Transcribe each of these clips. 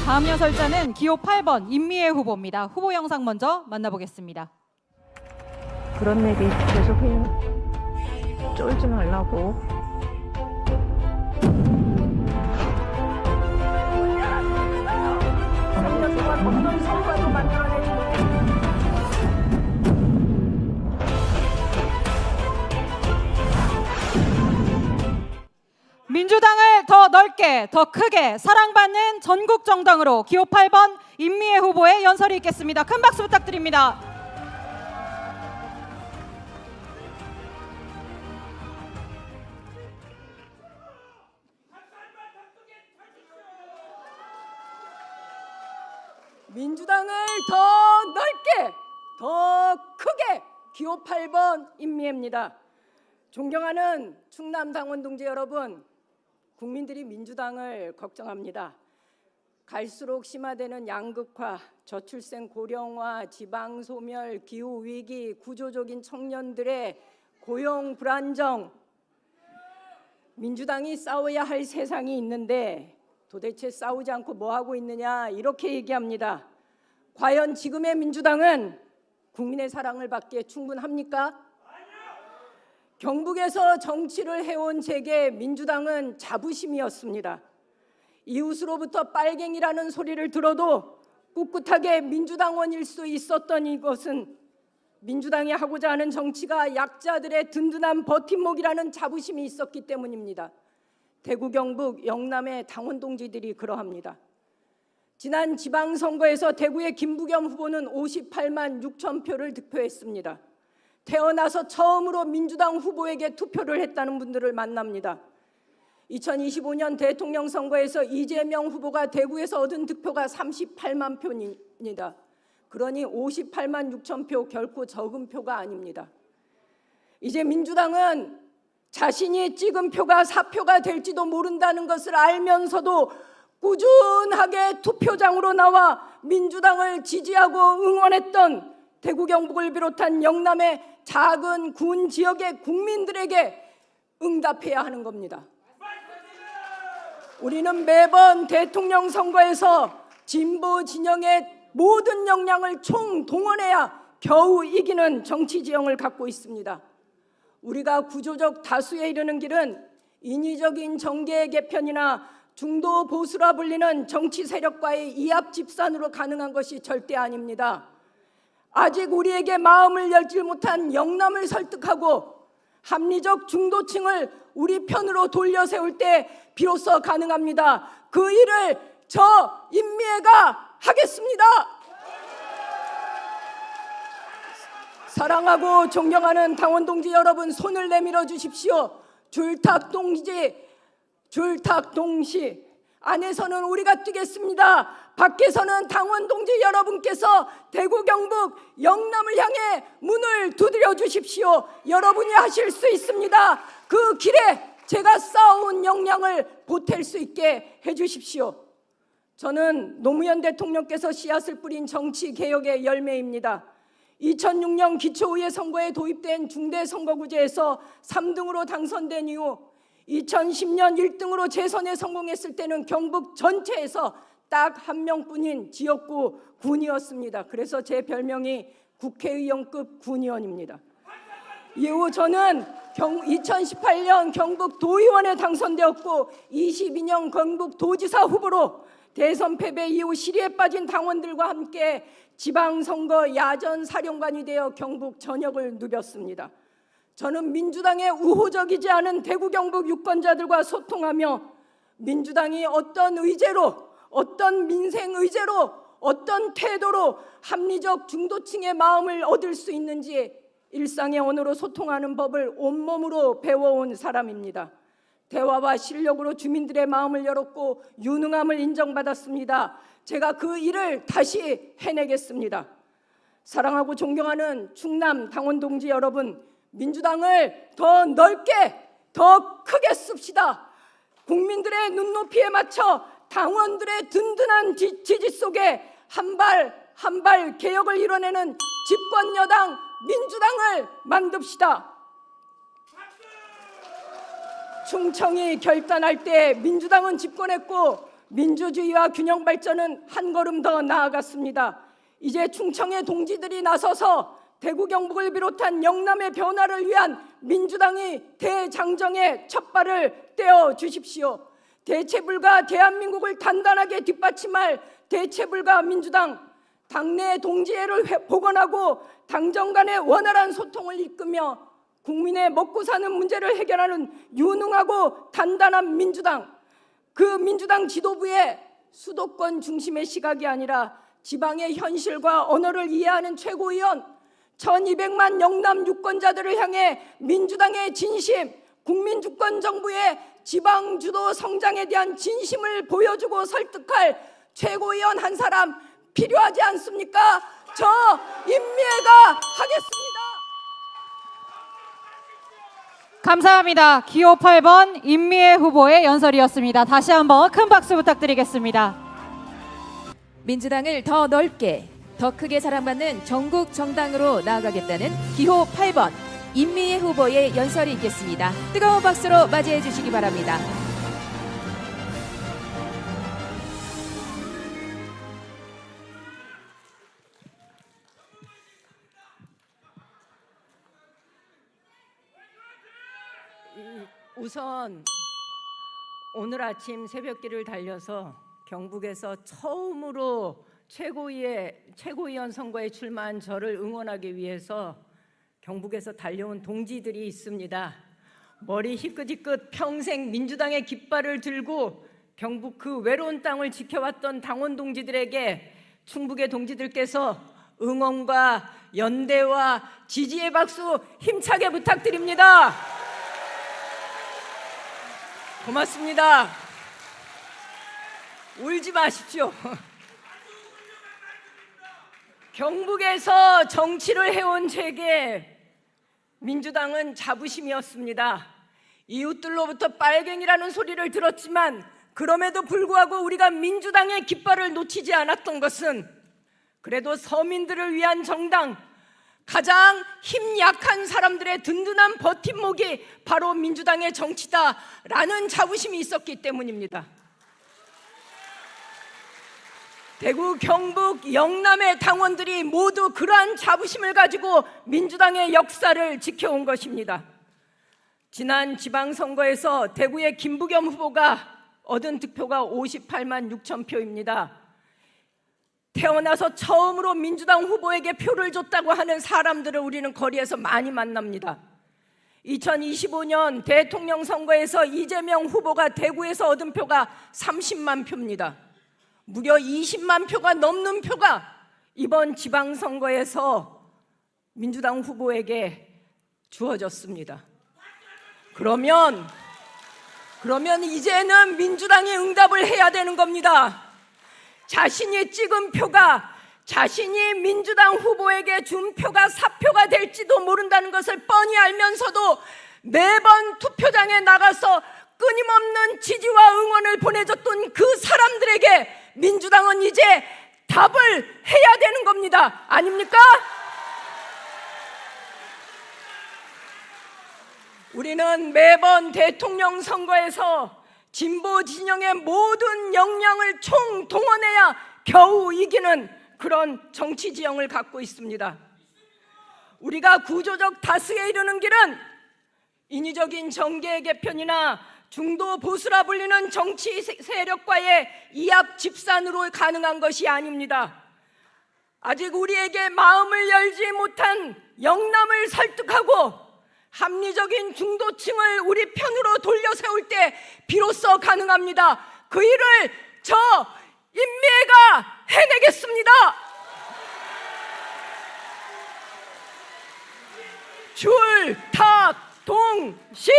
다음 연설자는 기호 8번 임미애 후보입니다. 후보 영상 먼저 만나보겠습니다. 그런 얘기 계속해요. 쫄지 말라고. 어떤 성과도 만들어내지 민주당을 더 넓게, 더 크게 사랑받는 전국 정당으로 기호 8번 임미애 후보의 연설이 있겠습니다. 큰 박수 부탁드립니다. 민주당을 더 넓게, 더 크게 기호 8번 임미애입니다. 존경하는 충남 당원 동지 여러분, 국민들이 민주당을 걱정합니다. 갈수록 심화되는 양극화, 저출생 고령화, 지방 소멸, 기후 위기, 구조적인 청년들의 고용 불안정, 민주당이 싸워야 할 세상이 있는데 도대체 싸우지 않고 뭐 하고 있느냐 이렇게 얘기합니다. 과연 지금의 민주당은 국민의 사랑을 받기에 충분합니까? 경북에서 정치를 해온 제게 민주당은 자부심이었습니다. 이웃으로부터 빨갱이라는 소리를 들어도 꿋꿋하게 민주당원일 수 있었던 이것은 민주당이 하고자 하는 정치가 약자들의 든든한 버팀목이라는 자부심이 있었기 때문입니다. 대구, 경북, 영남의 당원 동지들이 그러합니다. 지난 지방선거에서 대구의 김부겸 후보는 58만 6천 표를 득표했습니다. 태어나서 처음으로 민주당 후보에게 투표를 했다는 분들을 만납니다. 2025년 대통령 선거에서 이재명 후보가 대구에서 얻은 득표가 38만 표입니다. 그러니 58만 6천 표 결코 적은 표가 아닙니다. 이제 민주당은 자신이 찍은 표가 사표가 될지도 모른다는 것을 알면서도 꾸준하게 투표장으로 나와 민주당을 지지하고 응원했던 대구, 경북을 비롯한 영남의 작은 군 지역의 국민들에게 응답해야 하는 겁니다. 우리는 매번 대통령 선거에서 진보 진영의 모든 역량을 총동원해야 겨우 이기는 정치 지형을 갖고 있습니다. 우리가 구조적 다수에 이르는 길은 인위적인 정계 개편이나 중도 보수라 불리는 정치 세력과의 이합 집산으로 가능한 것이 절대 아닙니다. 아직 우리에게 마음을 열지 못한 영남을 설득하고 합리적 중도층을 우리 편으로 돌려 세울 때 비로소 가능합니다. 그 일을 저 임미애가 하겠습니다. 사랑하고 존경하는 당원 동지 여러분, 손을 내밀어 주십시오. 줄탁동시 안에서는 우리가 뛰겠습니다. 밖에서는 당원 동지 여러분께서 대구, 경북, 영남을 향해 문을 두드려 주십시오. 여러분이 하실 수 있습니다. 그 길에 제가 쌓아온 역량을 보탤 수 있게 해주십시오. 저는 노무현 대통령께서 씨앗을 뿌린 정치개혁의 열매입니다. 2006년 기초의회 선거에 도입된 중대선거구제에서 3등으로 당선된 이후 2010년 1등으로 재선에 성공했을 때는 경북 전체에서 딱 한 명뿐인 지역구 군이었습니다. 그래서 제 별명이 국회의원급 군의원입니다. 이후 저는 2018년 경북 도의원에 당선되었고 22년 경북 도지사 후보로 대선 패배 이후 시리에 빠진 당원들과 함께 지방선거 야전 사령관이 되어 경북 전역을 누볐습니다. 저는 민주당의 우호적이지 않은 대구, 경북 유권자들과 소통하며 민주당이 어떤 의제로, 어떤 민생 의제로, 어떤 태도로 합리적 중도층의 마음을 얻을 수 있는지 일상의 언어로 소통하는 법을 온몸으로 배워온 사람입니다. 대화와 실력으로 주민들의 마음을 열었고 유능함을 인정받았습니다. 제가 그 일을 다시 해내겠습니다. 사랑하고 존경하는 충남 당원 동지 여러분, 민주당을 더 넓게, 더 크게 씁시다. 국민들의 눈높이에 맞춰 당원들의 든든한 지지 속에 한 발 개혁을 이뤄내는 집권 여당 민주당을 만듭시다. 충청이 결단할 때 민주당은 집권했고 민주주의와 균형 발전은 한 걸음 더 나아갔습니다. 이제 충청의 동지들이 나서서 대구 경북을 비롯한 영남의 변화를 위한 민주당이 대장정의 첫발을 떼어 주십시오. 대체불가 대한민국을 단단하게 뒷받침할 대체불가 민주당, 당내 동지애를 복원하고 당정 간의 원활한 소통을 이끌며 국민의 먹고 사는 문제를 해결하는 유능하고 단단한 민주당, 그 민주당 지도부의 수도권 중심의 시각이 아니라 지방의 현실과 언어를 이해하는 최고위원, 1200만 영남 유권자들을 향해 민주당의 진심, 국민주권 정부의 지방주도 성장에 대한 진심을 보여주고 설득할 최고위원 한 사람 필요하지 않습니까? 저 임미애가 하겠습니다. 감사합니다. 기호 8번 임미애 후보의 연설이었습니다. 다시 한번 큰 박수 부탁드리겠습니다. 민주당을 더 넓게, 더 크게 사랑받는 전국 정당으로 나아가겠다는 기호 8번 임미애 후보의 연설이 있겠습니다. 뜨거운 박수로 맞이해 주시기 바랍니다. 우선 오늘 아침 새벽길을 달려서 경북에서 처음으로 최고위원 선거에 출마한 저를 응원하기 위해서 경북에서 달려온 동지들이 있습니다. 머리 희끗희끗 평생 민주당의 깃발을 들고 경북 그 외로운 땅을 지켜왔던 당원 동지들에게 충북의 동지들께서 응원과 연대와 지지의 박수 힘차게 부탁드립니다. 고맙습니다. 울지 마십시오. 경북에서 정치를 해온 제게 민주당은 자부심이었습니다. 이웃들로부터 빨갱이라는 소리를 들었지만 그럼에도 불구하고 우리가 민주당의 깃발을 놓치지 않았던 것은 그래도 서민들을 위한 정당, 가장 힘 약한 사람들의 든든한 버팀목이 바로 민주당의 정치다라는 자부심이 있었기 때문입니다. 대구, 경북, 영남의 당원들이 모두 그러한 자부심을 가지고 민주당의 역사를 지켜온 것입니다. 지난 지방선거에서 대구의 김부겸 후보가 얻은 득표가 58만 6천 표입니다. 태어나서 처음으로 민주당 후보에게 표를 줬다고 하는 사람들을 우리는 거리에서 많이 만납니다. 2025년 대통령 선거에서 이재명 후보가 대구에서 얻은 표가 30만 표입니다. 무려 20만 표가 넘는 표가 이번 지방선거에서 민주당 후보에게 주어졌습니다. 그러면 이제는 민주당이 응답을 해야 되는 겁니다. 자신이 찍은 표가 자신이 민주당 후보에게 준 표가 사표가 될지도 모른다는 것을 뻔히 알면서도 매번 투표장에 나가서 끊임없는 지지와 응원을 보내줬던 그 사람들에게 민주당은 이제 답을 해야 되는 겁니다. 아닙니까? 우리는 매번 대통령 선거에서 진보 진영의 모든 역량을 총동원해야 겨우 이기는 그런 정치 지형을 갖고 있습니다. 우리가 구조적 다수에 이르는 길은 인위적인 정계 개편이나 중도 보수라 불리는 정치 세력과의 이합 집산으로 가능한 것이 아닙니다. 아직 우리에게 마음을 열지 못한 영남을 설득하고 합리적인 중도층을 우리 편으로 돌려 세울 때 비로소 가능합니다. 그 일을 저 임미애가 해내겠습니다. 줄탁동시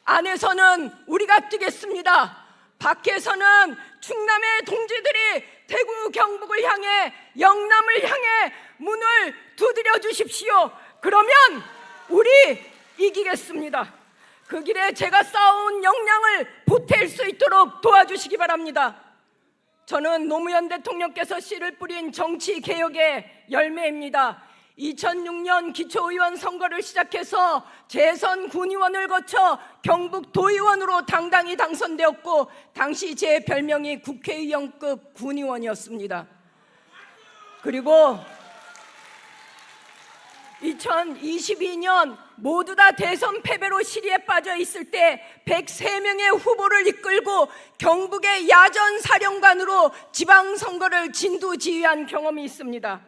안에서는 우리가 뛰겠습니다. 밖에서는 충남의 동지들이 대구 경북을 향해 영남을 향해 문을 두드려 주십시오. 그러면 우리 이기겠습니다. 그 길에 제가 쌓아온 역량을 보탤 수 있도록 도와주시기 바랍니다. 저는 노무현 대통령께서 씨를 뿌린 정치개혁의 열매입니다. 2006년 기초의원 선거를 시작해서 재선 군의원을 거쳐 경북 도의원으로 당당히 당선되었고 당시 제 별명이 국회의원급 군의원이었습니다. 그리고 2022년 모두 다 대선 패배로 실의에 빠져 있을 때 103명의 후보를 이끌고 경북의 야전사령관으로 지방선거를 진두지휘한 경험이 있습니다.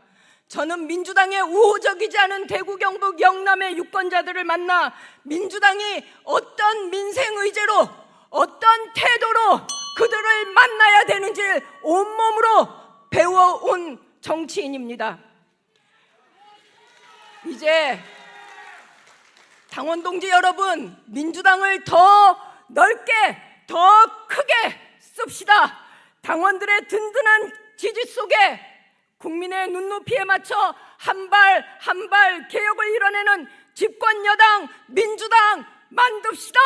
저는 민주당의 우호적이지 않은 대구, 경북, 영남의 유권자들을 만나 민주당이 어떤 민생 의제로 어떤 태도로 그들을 만나야 되는지를 온몸으로 배워온 정치인입니다. 이제 당원 동지 여러분, 민주당을 더 넓게, 더 크게 씁시다. 당원들의 든든한 지지 속에 국민의 눈높이에 맞춰 한 발 한 발 개혁을 이뤄내는 집권 여당 민주당 만듭시다.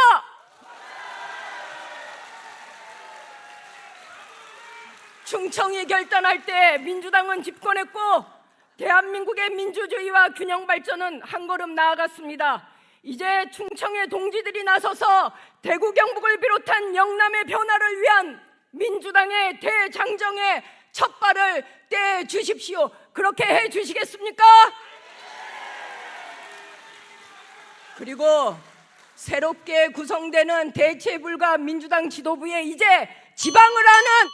충청이 결단할 때 민주당은 집권했고 대한민국의 민주주의와 균형 발전은 한 걸음 나아갔습니다. 이제 충청의 동지들이 나서서 대구, 경북을 비롯한 영남의 변화를 위한 민주당의 대장정의 첫 발을 떼 주십시오. 그렇게 해 주시겠습니까? 그리고 새롭게 구성되는 대체불가 민주당 지도부에 이제 지방을 하는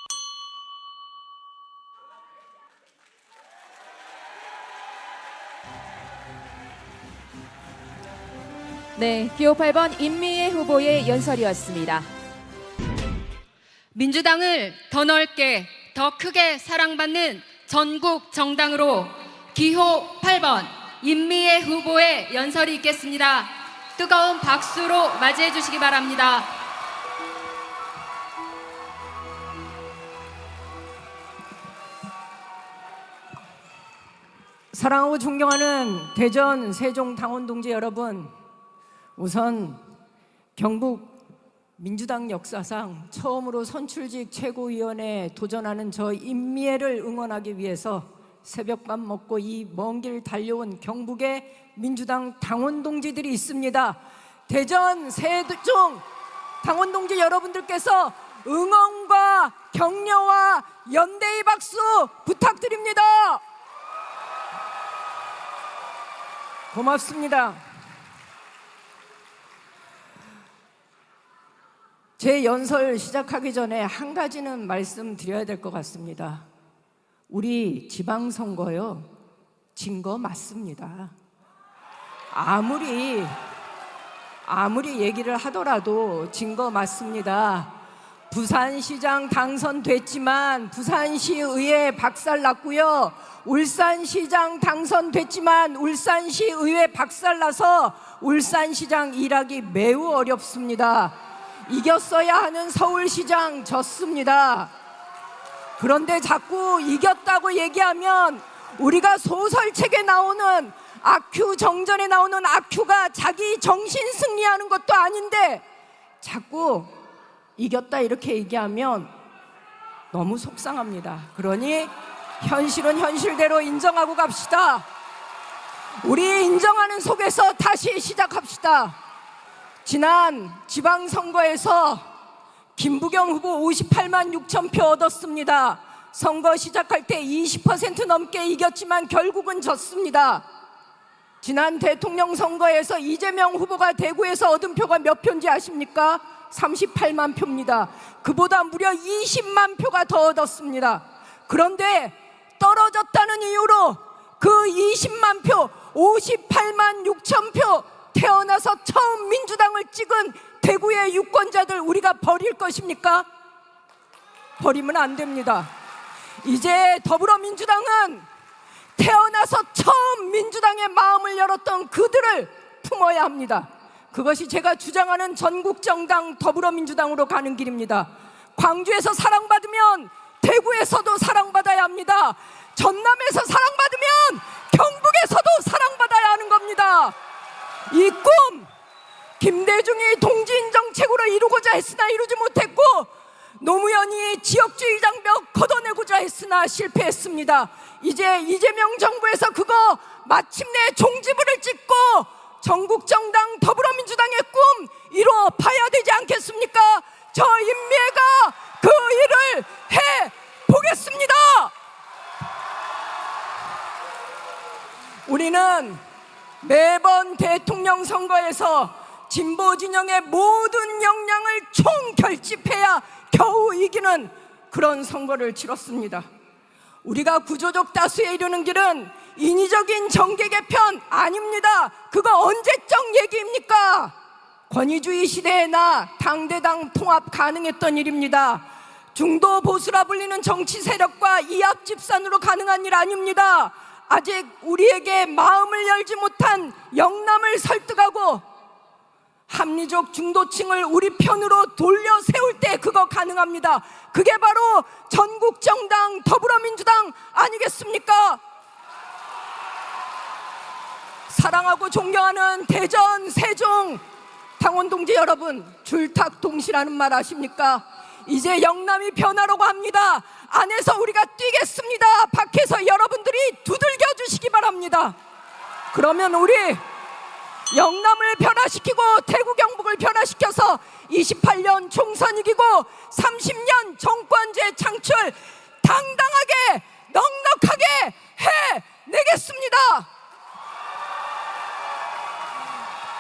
네, 기호 8번 임미애 후보의 연설이었습니다. 민주당을 더 넓게, 더 크게 사랑받는 전국 정당으로 기호 8번 임미애 후보의 연설이 있겠습니다. 뜨거운 박수로 맞이해 주시기 바랍니다. 사랑하고 존경하는 대전 세종 당원 동지 여러분, 우선 경북 민주당 역사상 처음으로 선출직 최고위원에 도전하는 저 임미애를 응원하기 위해서 새벽밥 먹고 이 먼 길 달려온 경북의 민주당 당원 동지들이 있습니다. 대전 세종 당원 동지 여러분들께서 응원과 격려와 연대의 박수 부탁드립니다. 고맙습니다. 제 연설 시작하기 전에 한 가지는 말씀드려야 될 것 같습니다. 우리 지방선거요, 진 거 맞습니다. 아무리 얘기를 하더라도 진 거 맞습니다. 부산시장 당선됐지만 부산시의회 박살났고요, 울산시장 당선됐지만 울산시의회 박살나서 울산시장 일하기 매우 어렵습니다. 이겼어야 하는 서울시장 졌습니다. 그런데 자꾸 이겼다고 얘기하면 우리가 소설책에 나오는 아큐 정전에 나오는 아큐가 자기 정신 승리하는 것도 아닌데 자꾸 이겼다 이렇게 얘기하면 너무 속상합니다. 그러니 현실은 현실대로 인정하고 갑시다. 우리 인정하는 속에서 다시 시작합시다. 지난 지방선거에서 김부경 후보 58만 6천 표 얻었습니다. 선거 시작할 때 20% 넘게 이겼지만 결국은 졌습니다. 지난 대통령 선거에서 이재명 후보가 대구에서 얻은 표가 몇 표인지 아십니까? 38만 표입니다. 그보다 무려 20만 표가 더 얻었습니다. 그런데 떨어졌다는 이유로 그 20만 표, 58만 6천 표 태어나서 처음 민주당을 찍은 대구의 유권자들 우리가 버릴 것입니까? 버리면 안 됩니다. 이제 더불어민주당은 태어나서 처음 민주당의 마음을 열었던 그들을 품어야 합니다. 그것이 제가 주장하는 전국정당 더불어민주당으로 가는 길입니다. 광주에서 사랑받으면 대구에서도 사랑받아야 합니다. 전남에서 사랑받으면 경북에서도 사랑받아야 하는 겁니다. 이 꿈 김대중이 동지인 정책으로 이루고자 했으나 이루지 못했고 노무현이 지역주의 장벽 걷어내고자 했으나 실패했습니다. 이제 이재명 정부에서 그거 마침내 종지부를 찍고 전국정당 더불어민주당의 꿈 이뤄 봐야 되지 않겠습니까? 저 임미애가 그 일을 해 보겠습니다. 우리는 매번 대통령 선거에서 진보 진영의 모든 역량을 총결집해야 겨우 이기는 그런 선거를 치렀습니다. 우리가 구조적 다수에 이르는 길은 인위적인 정계 개편 아닙니다. 그거 언제적 얘기입니까? 권위주의 시대에 나 당대당 통합 가능했던 일입니다. 중도 보수라 불리는 정치 세력과 이합 집산으로 가능한 일 아닙니다. 아직 우리에게 마음을 열지 못한 영남을 설득하고 합리적 중도층을 우리 편으로 돌려 세울 때 그거 가능합니다. 그게 바로 전국정당 더불어민주당 아니겠습니까? 사랑하고 존경하는 대전, 세종 당원 동지 여러분, 줄탁동시라는 말 아십니까? 이제 영남이 변하려고 합니다. 안에서 우리가 뛰겠습니다. 밖에서 여러분들이 두들겨 주시기 바랍니다. 그러면 우리 영남을 변화시키고 대구 경북을 변화시켜서 28년 총선 이기고 30년 정권제 창출 당당하게 넉넉하게 해내겠습니다.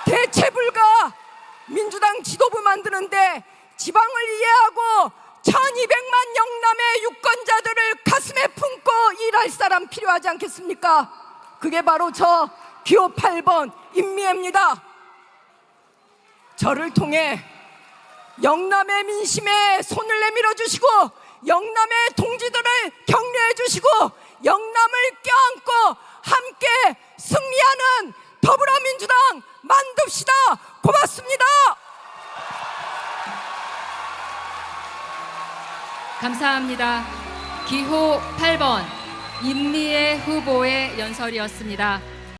대체불가 민주당 지도부 만드는데 지방을 이해하고 1200만 영남의 유권자들을 가슴에 품고 일할 사람 필요하지 않겠습니까? 그게 바로 저 기호 8번 임미애입니다. 저를 통해 영남의 민심에 손을 내밀어 주시고 영남의 동지들을 격려해 주시고 영남을 껴안고 함께 승리하는 더불어민주당 만듭시다. 고맙습니다. 감사합니다. 기호 8번 임미애 후보의 연설이었습니다.